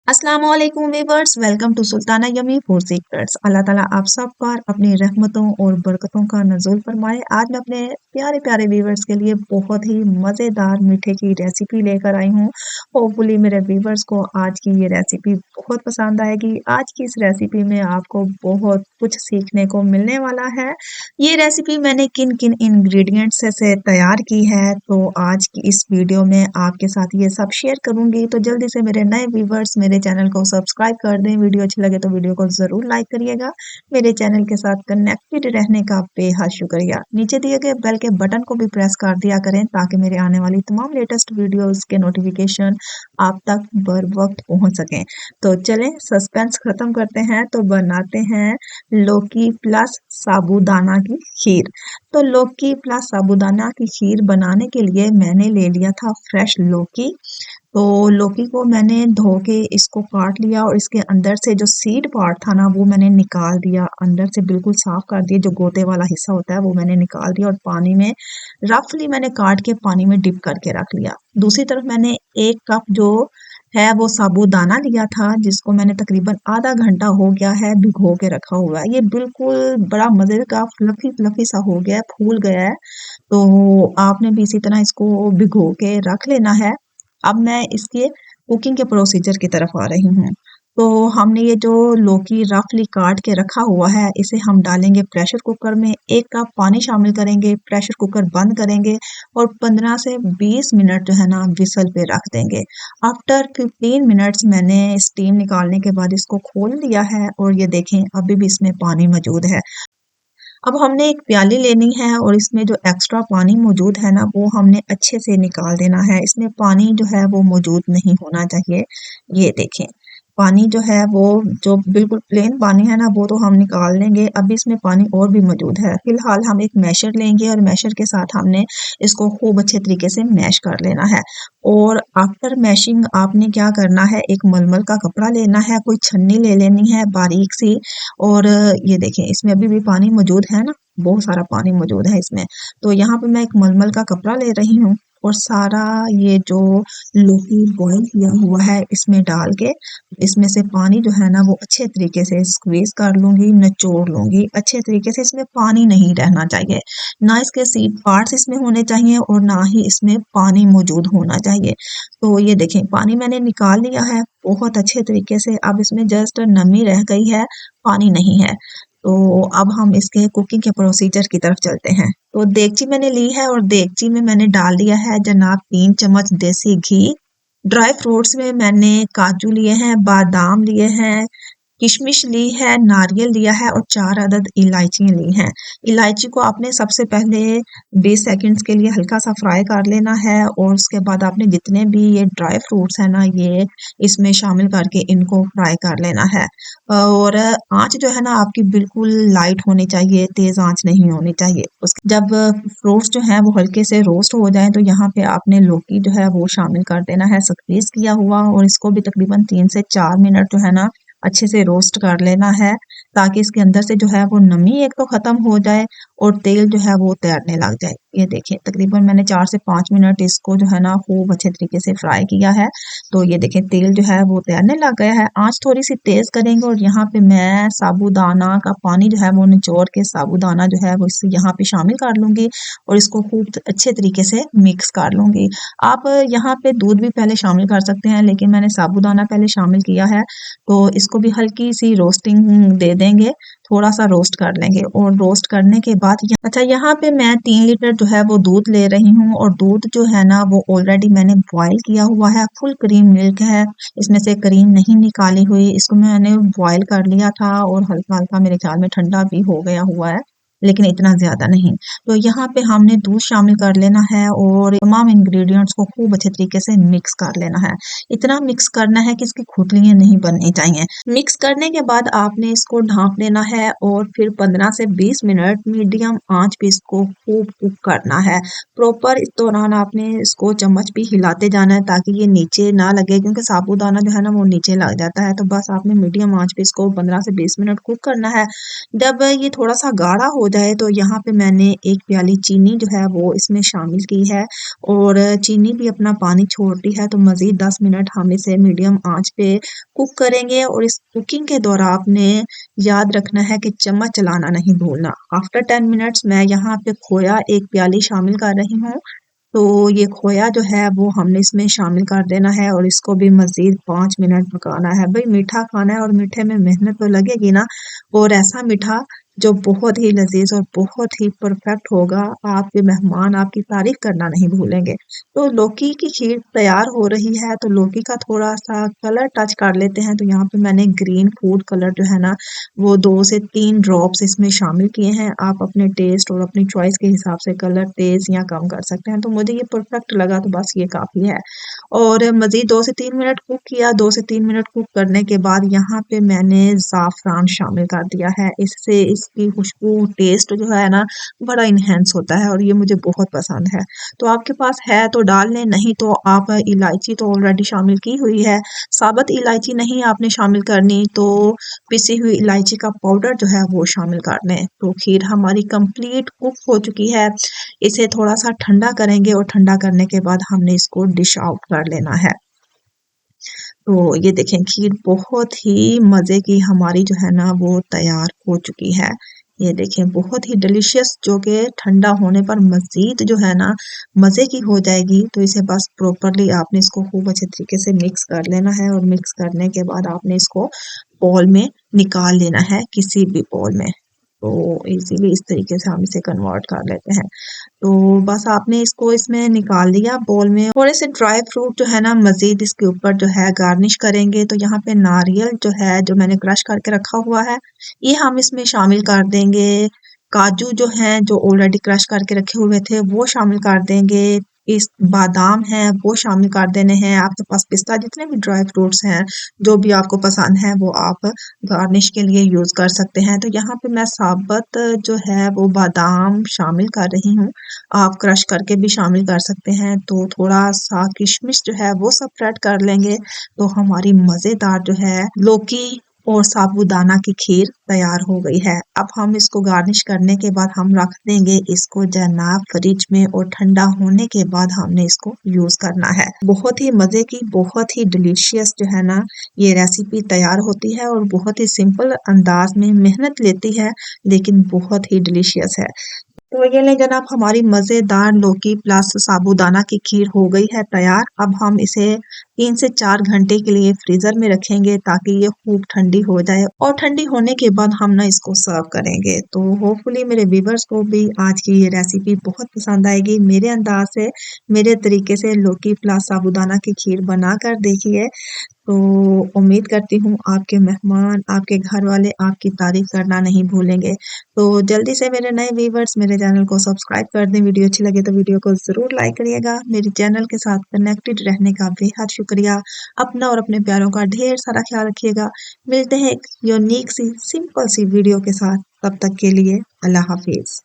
अस्सलाम वालेकुम viewers, welcome to Sultana yummy food secrets. अल्लाह ताला आप सब पर अपनी रहमतों और बरकतों का नज़ुल फरमाए। आज मैं अपने प्यारे प्यारे वीवर्स के लिए बहुत ही मज़ेदार मीठे की रेसिपी लेकर आई हूँ। होपफुली मेरे वीवर्स को आज की ये रेसिपी बहुत पसंद आएगी। आज की इस रेसिपी में आपको बहुत कुछ सीखने को मिलने वाला है। ये रेसिपी मैंने किन किन इंग्रेडिएंट्स से तैयार की है, तो आज की इस वीडियो में आपके साथ ये सब शेयर करूंगी। तो जल्दी से मेरे नए व्यूवर्स मेरे चैनल को सब्सक्राइब कर दें। वीडियो अच्छी लगे तो वीडियो को जरूर लाइक करिएगा। मेरे चैनल के साथ कनेक्टेड रहने का बेहद शुक्रिया। नीचे दिए गए बेल के बटन को भी प्रेस कर दिया करें ताकि मेरे आने वाली तमाम लेटेस्ट वीडियोस के नोटिफिकेशन आप तक बर वक्त पहुंच सकें। तो चलें सस्पेंस खत्म करते हैं, तो बनाते हैं लौकी प्लस साबूदाना की खीर। तो लौकी प्लस साबूदाना की खीर बनाने के लिए मैंने ले लिया था फ्रेश लौकी। तो लौकी को मैंने धो के इसको काट लिया और इसके अंदर से जो सीड पार्ट था ना वो मैंने निकाल दिया, अंदर से बिल्कुल साफ कर दिया। जो गोते वाला हिस्सा होता है वो मैंने निकाल दिया और पानी में रफली मैंने काट के पानी में डिप करके रख लिया। दूसरी तरफ मैंने 1 कप जो है वो साबूदाना लिया था, जिसको मैंने तकरीबन आधा घंटा हो गया है भिगो के रखा हुआ है। ये बिल्कुल बड़ा मजे का फ्लफी फ्लफी सा हो गया है, फूल गया है। तो आपने भी इसी तरह इसको भिगो के रख लेना है। अब मैं इसके कुकिंग के प्रोसीजर की तरफ आ रही हूँ। तो हमने ये जो लौकी रफली काट के रखा हुआ है इसे हम डालेंगे प्रेशर कुकर में। 1 कप पानी शामिल करेंगे, प्रेशर कुकर बंद करेंगे और 15 से 20 मिनट जो है ना विसल पे रख देंगे। आफ्टर 15 मिनट्स मैंने स्टीम निकालने के बाद इसको खोल लिया है और ये देखें अभी भी इसमें पानी मौजूद है। अब हमने एक प्याली लेनी है और इसमें जो एक्स्ट्रा पानी मौजूद है ना वो हमने अच्छे से निकाल देना है। इसमें पानी जो है वो मौजूद नहीं होना चाहिए। ये देखें पानी जो है वो जो बिल्कुल प्लेन पानी है ना वो तो हम निकाल लेंगे। अभी इसमें पानी और भी मौजूद है। फिलहाल हम एक मैशर लेंगे और मैशर के साथ हमने इसको खूब अच्छे तरीके से मैश कर लेना है। और आफ्टर मैशिंग आपने क्या करना है, एक मलमल का कपड़ा लेना है, कोई छन्नी ले लेनी है बारीक सी। और ये देखें इसमें अभी भी पानी मौजूद है ना, बहुत सारा पानी मौजूद है इसमें। तो यहाँ पे मैं एक मलमल का कपड़ा ले रही हूँ और सारा ये जो लौकी बॉईल किया हुआ है इसमें डाल के इसमें से पानी जो है ना वो अच्छे तरीके से स्क्वीज कर लूंगी, निचोड़ लूंगी अच्छे तरीके से। इसमें पानी नहीं रहना चाहिए, ना इसके सीड पार्ट्स इसमें होने चाहिए और ना ही इसमें पानी मौजूद होना चाहिए। तो ये देखें पानी मैंने निकाल लिया है बहुत अच्छे तरीके से। अब इसमें जस्ट नमी रह गई है, पानी नहीं है। तो अब हम इसके कुकिंग के प्रोसीजर की तरफ चलते हैं। तो देगची मैंने ली है और देगची में मैंने डाल दिया है जनाब 3 चम्मच देसी घी। ड्राई फ्रूट्स में मैंने काजू लिए हैं, बादाम लिए हैं, किशमिश ली है, नारियल लिया है और 4 अदद इलायची ली हैं। इलायची को आपने सबसे पहले 20 सेकंड्स के लिए हल्का सा फ्राई कर लेना है और उसके बाद आपने जितने भी ये ड्राई फ्रूट्स है ना ये इसमें शामिल करके इनको फ्राई कर लेना है। और आंच जो है ना आपकी बिल्कुल लाइट होनी चाहिए, तेज आंच नहीं होनी चाहिए। उसके जब फ्रूट्स जो है वो हल्के से रोस्ट हो जाए तो यहाँ पे आपने लौकी जो है वो शामिल कर देना है स्क्वीज किया हुआ, और इसको भी तकरीबन 3 से 4 मिनट जो है ना अच्छे से रोस्ट कर लेना है ताकि इसके अंदर से जो है वो नमी एक तो खत्म हो जाए और तेल जो है वो तैरने लग जाए। ये देखिए तकरीबन मैंने 4 से 5 मिनट इसको जो है ना खूब अच्छे तरीके से फ्राई किया है। तो ये देखें तेल जो है वो तैरने लग गया है। आंच थोड़ी सी तेज करेंगे और यहाँ पे मैं साबूदाना का पानी जो है वो निचोड़ के साबूदाना जो है वो इससे यहाँ पे शामिल कर लूंगी और इसको खूब अच्छे तरीके से मिक्स कर लूंगी। आप यहाँ पे दूध भी पहले शामिल कर सकते हैं लेकिन मैंने साबूदाना पहले शामिल किया है। तो इसको भी हल्की सी रोस्टिंग दे देंगे, थोड़ा सा रोस्ट कर लेंगे। और रोस्ट करने के बाद अच्छा यहाँ पे मैं 3 लीटर जो है वो दूध ले रही हूँ और दूध जो है ना वो ऑलरेडी मैंने बॉईल किया हुआ है, फुल क्रीम मिल्क है, इसमें से क्रीम नहीं निकाली हुई। इसको मैंने बॉईल कर लिया था और हल्का हल्का मेरे ख्याल में ठंडा भी हो गया हुआ है लेकिन इतना ज्यादा नहीं। तो यहाँ पे हमने दूध शामिल कर लेना है और तमाम इंग्रेडिएंट्स को खूब अच्छे तरीके से मिक्स कर लेना है। इतना मिक्स करना है कि इसकी खुटलियां नहीं बननी चाहिए। मिक्स करने के बाद आपने इसको ढांप लेना है और फिर 15 से 20 मिनट मीडियम आंच पे इसको खूब कुक करना है। प्रॉपर इस दौरान आपने इसको चम्मच भी हिलाते जाना है ताकि ये नीचे ना लगे, क्योंकि साबूदाना जो है ना वो नीचे लग जाता है। तो बस आपने मीडियम आंच पे इसको 15 से 20 मिनट कुक करना है। जब ये थोड़ा सा गाढ़ा हो जाए तो यहाँ पे मैंने 1 प्याली चीनी जो है वो इसमें शामिल की है और चीनी भी अपना पानी छोड़ती है तो मज़ीद 10 मिनट हम इसे मीडियम आंच पे कुक करेंगे और इस कुकिंग के दौरान आपने याद रखना है कि चम्मच चलाना नहीं भूलना। आफ्टर 10 मिनट्स मैं यहाँ पे खोया 1 प्याली शामिल कर रही हूँ। तो ये खोया जो है वो हमने इसमें शामिल कर देना है और इसको भी मज़ीद 5 मिनट पकाना है। भई मीठा खाना है और मीठे में मेहनत तो लगेगी ना और ऐसा मीठा जो बहुत ही लज़ीज़ और बहुत ही परफेक्ट होगा, आपके मेहमान आपकी तारीफ़ करना नहीं भूलेंगे। तो लौकी की खीर तैयार हो रही है तो लौकी का थोड़ा-सा कलर टच कर लेते हैं तो यहाँ पे मैंने ग्रीन फूड कलर जो है ना वो 2 से 3 ड्रॉप्स इसमें शामिल किए हैं। आप अपने टेस्ट और अपनी चॉइस के हिसाब से कलर तेज़ या कम कर सकते हैं। तो मुझे ये परफेक्ट लगा तो बस ये काफ़ी है। और मज़ीद 2 से 3 मिनट कुक किया, 2 से 3 मिनट कुक करने के बाद यहाँ पे मैंने ज़ाफ़रान शामिल कर दिया है। इससे इसकी खुशबू, टेस्ट जो है ना बड़ा एनहांस होता है और ये मुझे बहुत पसंद है। तो आपके पास है तो डाल लें, नहीं तो आप इलायची तो ऑलरेडी शामिल की हुई है। साबुत इलायची नहीं आपने शामिल करनी तो पिसी हुई इलायची का पाउडर जो है वो शामिल कर लें। तो खीर हमारी कंप्लीट कुक हो चुकी है। इसे थोड़ा-सा ठंडा करेंगे और ठंडा करने के बाद हमने इसको डिश आउट कर लेना है। तो ये देखें खीर बहुत ही मज़े की हमारी जो है ना वो तैयार हो चुकी है। ये देखें बहुत ही डिलीशियस जो कि ठंडा होने पर मज़ीद जो है ना मज़े की हो जाएगी। तो इसे बस प्रॉपरली आपने इसको खूब अच्छे तरीके से मिक्स कर लेना है और मिक्स करने के बाद आपने इसको बाउल में निकाल लेना है किसी भी बाउल में। तो इज़िली इस तरीके से हम इसे कन्वर्ट कर लेते हैं। तो बस आपने इसको इसमें निकाल लिया बाउल में। थोड़े से ड्राई फ्रूट जो है ना मज़ीद इसके ऊपर जो है गार्निश करेंगे तो यहाँ पे नारियल जो है जो मैंने क्रश करके रखा हुआ है ये हम इसमें शामिल कर देंगे। काजू जो हैं जो ऑलरेडी क्रश करके रखे हुए थे वो शामिल कर देंगे। इस बादाम हैं वो शामिल कर देने हैं। आपके पास पिस्ता जितने भी ड्राई फ्रूट्स हैं जो भी आपको पसंद है वो आप गार्निश के लिए यूज़ कर सकते हैं। तो यहाँ पे मैं साबुत जो है वो बादाम शामिल कर रही हूँ। आप क्रश करके भी शामिल कर सकते हैं। तो थोड़ा-सा किशमिश जो है वो सब ऐड कर लेंगे तो हमारी मज़ेदार जो है लौकी और साबूदाना की खीर तैयार हो गई है। अब हम इसको गार्निश करने के बाद हम रख देंगे इसको जनाब फ्रिज में और ठंडा होने के बाद हमने इसको यूज़ करना है। बहुत ही मज़े की, बहुत ही डिलीशियस जो है ना ये रेसिपी तैयार होती है और बहुत ही सिंपल अंदाज में मेहनत लेती है लेकिन बहुत ही डिलीशियस है। तो ये लें जनाब हमारी मज़ेदार लौकी प्लस साबूदाना की खीर हो गई है तैयार। अब हम इसे 3 से 4 घंटे के लिए फ्रीज़र में रखेंगे ताकि ये खूब ठंडी हो जाए और ठंडी होने के बाद हम ना इसको सर्व करेंगे। तो होपफुली मेरे व्यूअर्स को भी आज की ये रेसिपी बहुत पसंद आएगी। मेरे अंदाज से, मेरे तरीके से लौकी प्लस साबूदाना की खीर बना कर देखिए। तो उम्मीद करती हूँ आपके मेहमान, आपके घर वाले आपकी तारीफ़ करना नहीं भूलेंगे। तो जल्दी से मेरे नए व्यूअर्स मेरे चैनल को सब्सक्राइब कर दें। वीडियो अच्छी लगे तो वीडियो को ज़रूर लाइक करिएगा। मेरे चैनल के साथ कनेक्टेड रहने का बेहद शुक्रिया। अपना और अपने प्यारों का ढेर सारा ख्याल रखिएगा। मिलते हैं एक यूनिक सी, सिंपल सी वीडियो के साथ। तब तक के लिए अल्लाह हाफ़िज़।